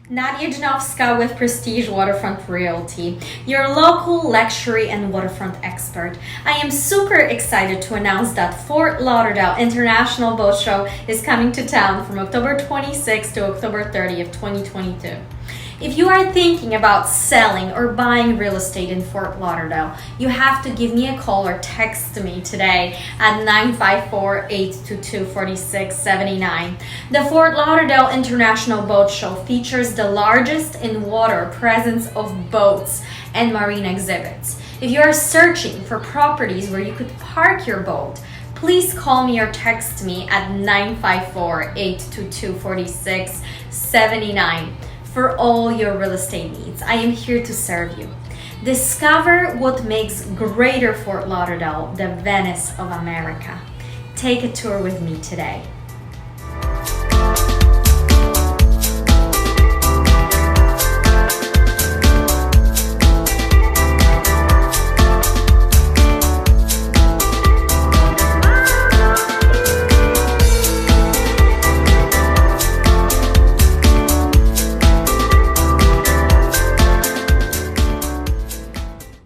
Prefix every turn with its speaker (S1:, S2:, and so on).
S1: Nadia Danowska with Prestige Waterfront Realty, your local luxury and waterfront expert. I am super excited to announce that Fort Lauderdale International Boat Show is coming to town from October 26th to October 30th, 2022. If you are thinking about selling or buying real estate in Fort Lauderdale, you have to give me a call or text me today at 954-822-4679. The Fort Lauderdale International Boat Show features the largest in-water presence of boats and marine exhibits. If you are searching for properties where you could park your boat, please call me or text me at 954-822-4679. For all your real estate needs, I am here to serve you. Discover what makes Greater Fort Lauderdale the Venice of America. Take a tour with me today.